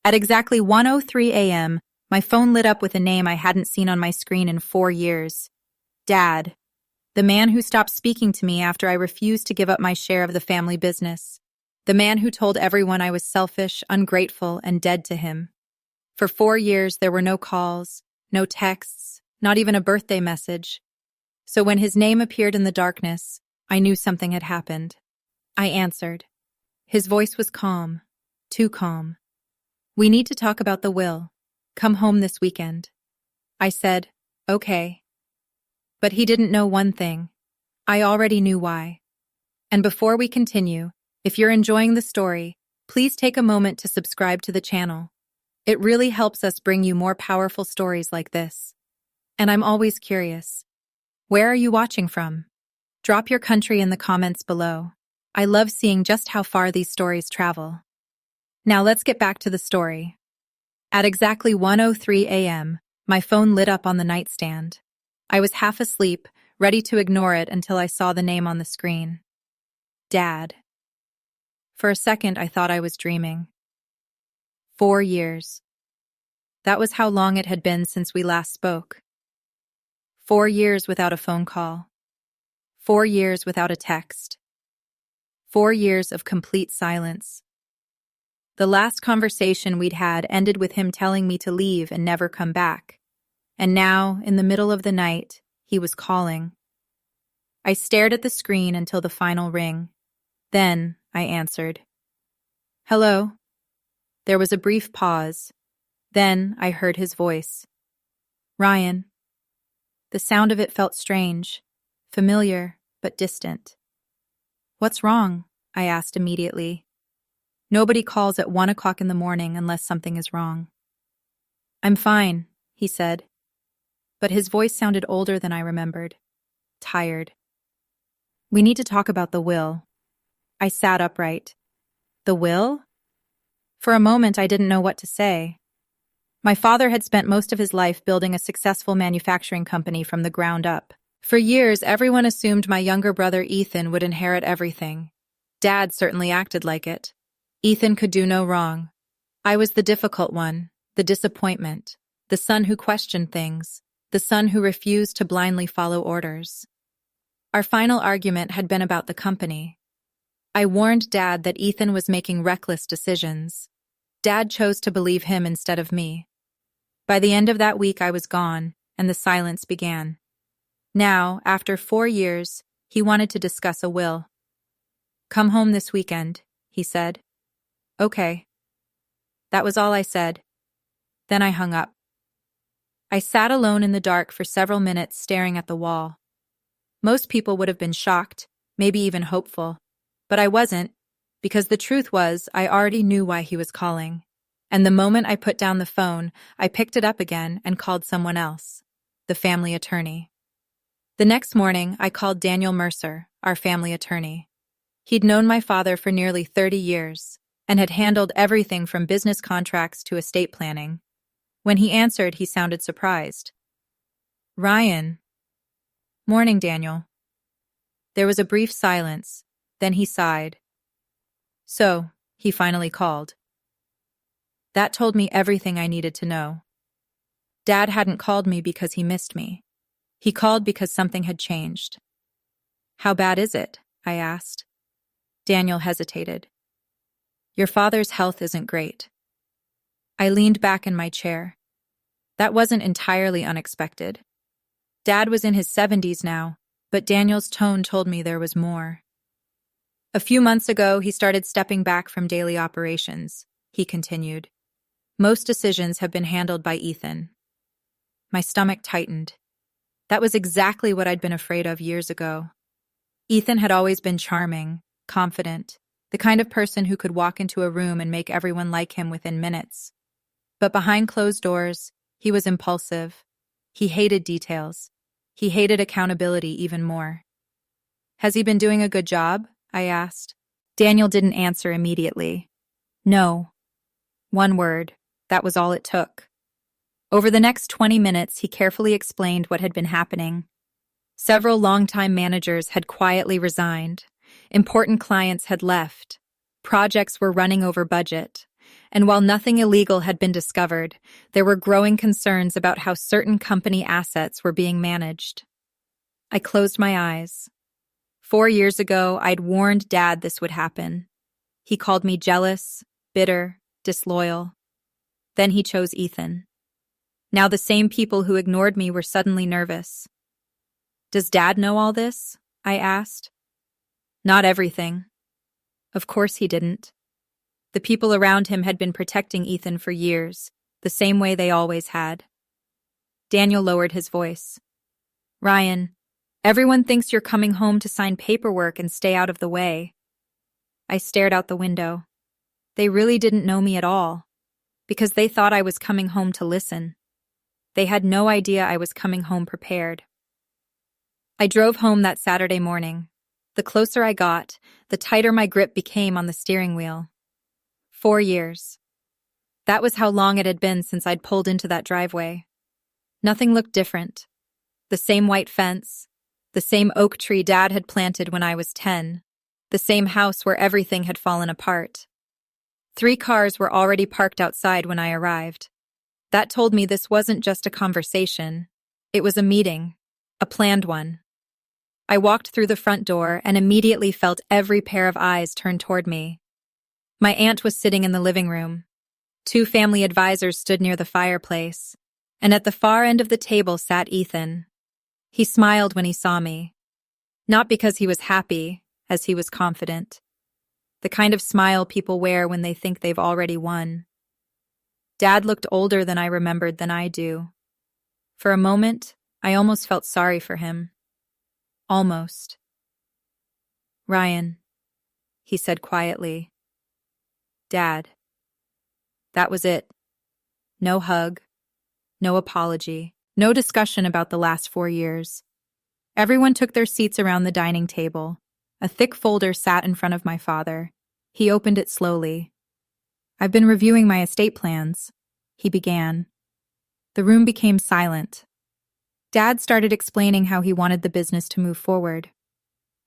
At exactly 1:03 a.m., my phone lit up with a name I hadn't seen on my screen in 4 years. Dad. The man who stopped speaking to me after I refused to give up my share of the family business. The man who told everyone I was selfish, ungrateful, and dead to him. For 4 years, there were no calls, no texts, not even a birthday message. So when his name appeared in the darkness, I knew something had happened. I answered. His voice was calm, too calm. We need to talk about the will. Come home this weekend. I said, okay. But he didn't know one thing. I already knew why. And before we continue, if you're enjoying the story, please take a moment to subscribe to the channel. It really helps us bring you more powerful stories like this. And I'm always curious. Where are you watching from? Drop your country in the comments below. I love seeing just how far these stories travel. Now let's get back to the story. At exactly 1:03 a.m., my phone lit up on the nightstand. I was half asleep, ready to ignore it until I saw the name on the screen. Dad. For a second, I thought I was dreaming. 4 years. That was how long it had been since we last spoke. 4 years without a phone call. 4 years without a text. 4 years of complete silence. The last conversation we'd had ended with him telling me to leave and never come back. And now, in the middle of the night, he was calling. I stared at the screen until the final ring. Then, I answered. Hello? There was a brief pause. Then, I heard his voice. Ryan. The sound of it felt strange, familiar, but distant. What's wrong? I asked immediately. Nobody calls at 1 o'clock in the morning unless something is wrong. I'm fine, he said. But his voice sounded older than I remembered. Tired. We need to talk about the will. I sat upright. The will? For a moment, I didn't know what to say. My father had spent most of his life building a successful manufacturing company from the ground up. For years, everyone assumed my younger brother Ethan would inherit everything. Dad certainly acted like it. Ethan could do no wrong. I was the difficult one, the disappointment, the son who questioned things, the son who refused to blindly follow orders. Our final argument had been about the company. I warned Dad that Ethan was making reckless decisions. Dad chose to believe him instead of me. By the end of that week, I was gone, and the silence began. Now, after 4 years, he wanted to discuss a will. Come home this weekend, he said. Okay. That was all I said. Then I hung up. I sat alone in the dark for several minutes staring at the wall. Most people would have been shocked, maybe even hopeful. But I wasn't, because the truth was I already knew why he was calling. And the moment I put down the phone, I picked it up again and called someone else, the family attorney. The next morning, I called Daniel Mercer, our family attorney. He'd known my father for nearly 30 years and had handled everything from business contracts to estate planning. When he answered, he sounded surprised. Ryan. Morning, Daniel. There was a brief silence. Then he sighed. So, he finally called. That told me everything I needed to know. Dad hadn't called me because he missed me. He called because something had changed. How bad is it? I asked. Daniel hesitated. Your father's health isn't great. I leaned back in my chair. That wasn't entirely unexpected. Dad was in his 70s now, but Daniel's tone told me there was more. A few months ago, he started stepping back from daily operations, he continued. Most decisions have been handled by Ethan. My stomach tightened. That was exactly what I'd been afraid of years ago. Ethan had always been charming, confident, the kind of person who could walk into a room and make everyone like him within minutes. But behind closed doors, he was impulsive. He hated details. He hated accountability even more. Has he been doing a good job? I asked. Daniel didn't answer immediately. No. One word. That was all it took. Over the next 20 minutes, he carefully explained what had been happening. Several longtime managers had quietly resigned. Important clients had left. Projects were running over budget. And while nothing illegal had been discovered, there were growing concerns about how certain company assets were being managed. I closed my eyes. 4 years ago, I'd warned Dad this would happen. He called me jealous, bitter, disloyal. Then he chose Ethan. Now the same people who ignored me were suddenly nervous. Does Dad know all this? I asked. Not everything. Of course he didn't. The people around him had been protecting Ethan for years, the same way they always had. Daniel lowered his voice. Ryan, everyone thinks you're coming home to sign paperwork and stay out of the way. I stared out the window. They really didn't know me at all, because they thought I was coming home to listen. They had no idea I was coming home prepared. I drove home that Saturday morning. The closer I got, the tighter my grip became on the steering wheel. 4 years. That was how long it had been since I'd pulled into that driveway. Nothing looked different. The same white fence, the same oak tree Dad had planted when I was 10, the same house where everything had fallen apart. 3 cars were already parked outside when I arrived. That told me this wasn't just a conversation. It was a meeting, a planned one. I walked through the front door and immediately felt every pair of eyes turn toward me. My aunt was sitting in the living room. 2 family advisors stood near the fireplace, and at the far end of the table sat Ethan. He smiled when he saw me. Not because he was happy, as he was confident. The kind of smile people wear when they think they've already won. Dad looked older than I remembered than I do. For a moment, I almost felt sorry for him. Almost. Ryan, he said quietly. Dad. That was it. No hug, no apology, no discussion about the last 4 years. Everyone took their seats around the dining table. A thick folder sat in front of my father. He opened it slowly. I've been reviewing my estate plans, he began. The room became silent. Dad started explaining how he wanted the business to move forward.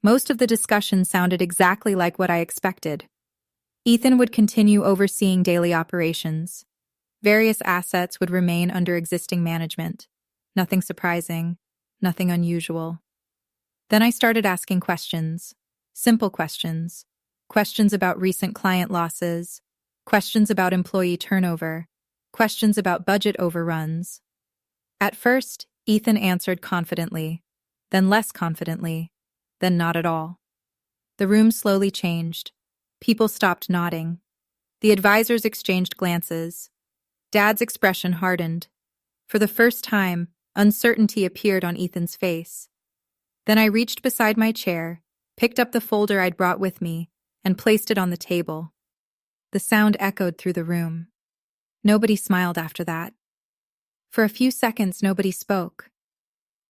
Most of the discussion sounded exactly like what I expected. Ethan would continue overseeing daily operations. Various assets would remain under existing management. Nothing surprising, nothing unusual. Then I started asking questions. Simple questions. Questions about recent client losses. Questions about employee turnover. Questions about budget overruns. At first, Ethan answered confidently, then less confidently, then not at all. The room slowly changed. People stopped nodding. The advisors exchanged glances. Dad's expression hardened. For the first time, uncertainty appeared on Ethan's face. Then I reached beside my chair, picked up the folder I'd brought with me, and placed it on the table. The sound echoed through the room. Nobody smiled after that. For a few seconds, nobody spoke.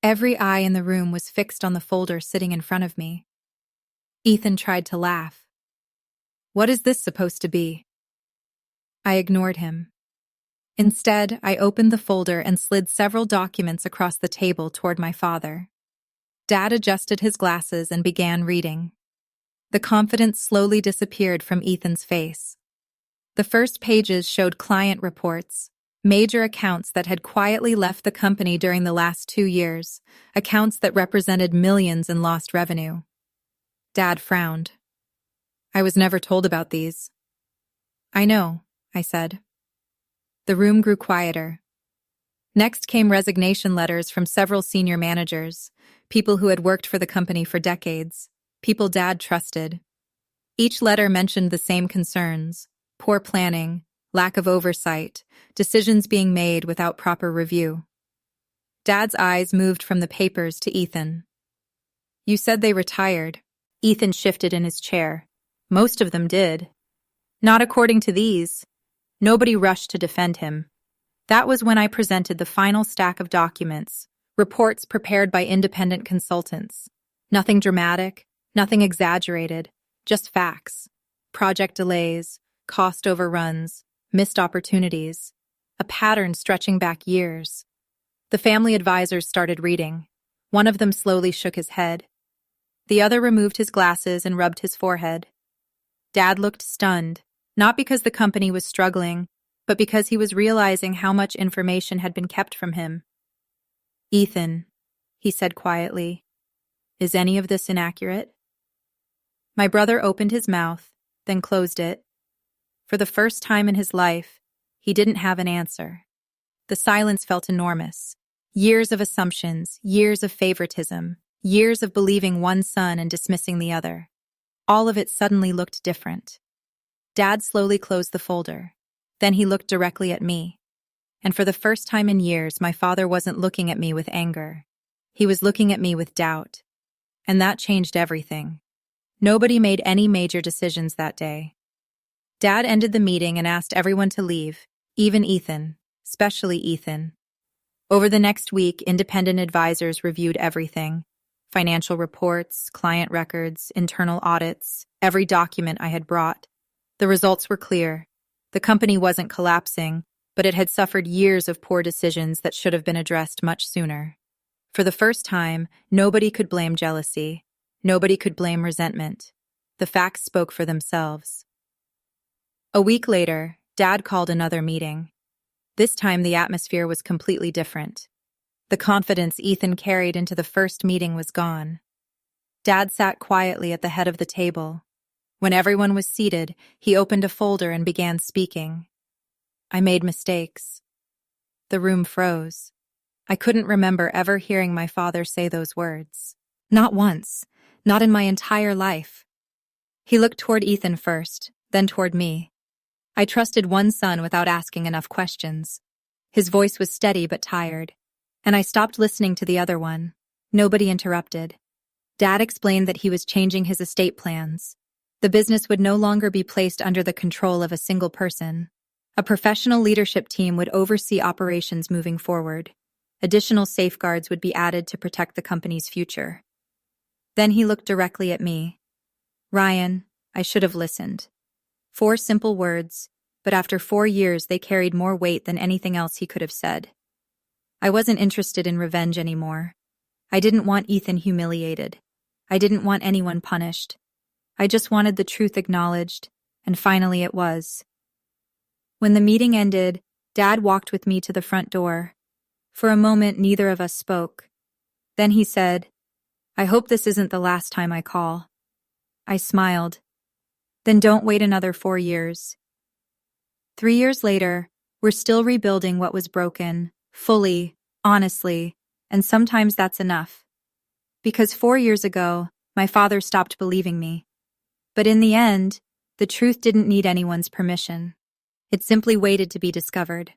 Every eye in the room was fixed on the folder sitting in front of me. Ethan tried to laugh. What is this supposed to be? I ignored him. Instead, I opened the folder and slid several documents across the table toward my father. Dad adjusted his glasses and began reading. The confidence slowly disappeared from Ethan's face. The first pages showed client reports, major accounts that had quietly left the company during the last 2 years, accounts that represented millions in lost revenue. Dad frowned. I was never told about these. I know, I said. The room grew quieter. Next came resignation letters from several senior managers, people who had worked for the company for decades, people Dad trusted. Each letter mentioned the same concerns: poor planning, lack of oversight, decisions being made without proper review. Dad's eyes moved from the papers to Ethan. You said they retired. Ethan shifted in his chair. Most of them did. Not according to these. Nobody rushed to defend him. That was when I presented the final stack of documents, reports prepared by independent consultants. Nothing dramatic, nothing exaggerated, just facts. Project delays, cost overruns, missed opportunities, a pattern stretching back years. The family advisors started reading. One of them slowly shook his head. The other removed his glasses and rubbed his forehead. Dad looked stunned, Not because the company was struggling, but because he was realizing how much information had been kept from him. "Ethan," he said quietly, "is any of this inaccurate?" My brother opened his mouth, then closed it. For the first time in his life, he didn't have an answer. The silence felt enormous. Years of assumptions, years of favoritism, years of believing one son and dismissing the other. All of it suddenly looked different. Dad slowly closed the folder. Then he looked directly at me. And for the first time in years, my father wasn't looking at me with anger. He was looking at me with doubt. And that changed everything. Nobody made any major decisions that day. Dad ended the meeting and asked everyone to leave, even Ethan, especially Ethan. Over the next week, independent advisors reviewed everything: financial reports, client records, internal audits, every document I had brought. The results were clear. The company wasn't collapsing, but it had suffered years of poor decisions that should have been addressed much sooner. For the first time, nobody could blame jealousy. Nobody could blame resentment. The facts spoke for themselves. A week later, Dad called another meeting. This time the atmosphere was completely different. The confidence Ethan carried into the first meeting was gone. Dad sat quietly at the head of the table. When everyone was seated, he opened a folder and began speaking. "I made mistakes." The room froze. I couldn't remember ever hearing my father say those words. Not once. Not in my entire life. He looked toward Ethan first, then toward me. I trusted one son without asking enough questions. His voice was steady but tired, and I stopped listening to the other one. Nobody interrupted. Dad explained that he was changing his estate plans. The business would no longer be placed under the control of a single person. A professional leadership team would oversee operations moving forward. Additional safeguards would be added to protect the company's future. Then he looked directly at me. "Ryan, I should have listened." 4 simple words, but after 4 years they carried more weight than anything else he could have said. I wasn't interested in revenge anymore. I didn't want Ethan humiliated. I didn't want anyone punished. I just wanted the truth acknowledged, and finally it was. When the meeting ended, Dad walked with me to the front door. For a moment, neither of us spoke. Then he said, "I hope this isn't the last time I call." I smiled. "Then don't wait another 4 years." 3 years later, we're still rebuilding what was broken, fully, honestly, and sometimes that's enough. Because 4 years ago, my father stopped believing me. But in the end, the truth didn't need anyone's permission. It simply waited to be discovered.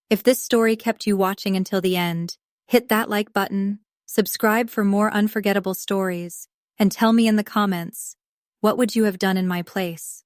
If this story kept you watching until the end, hit that like button, subscribe for more unforgettable stories, and tell me in the comments, what would you have done in my place?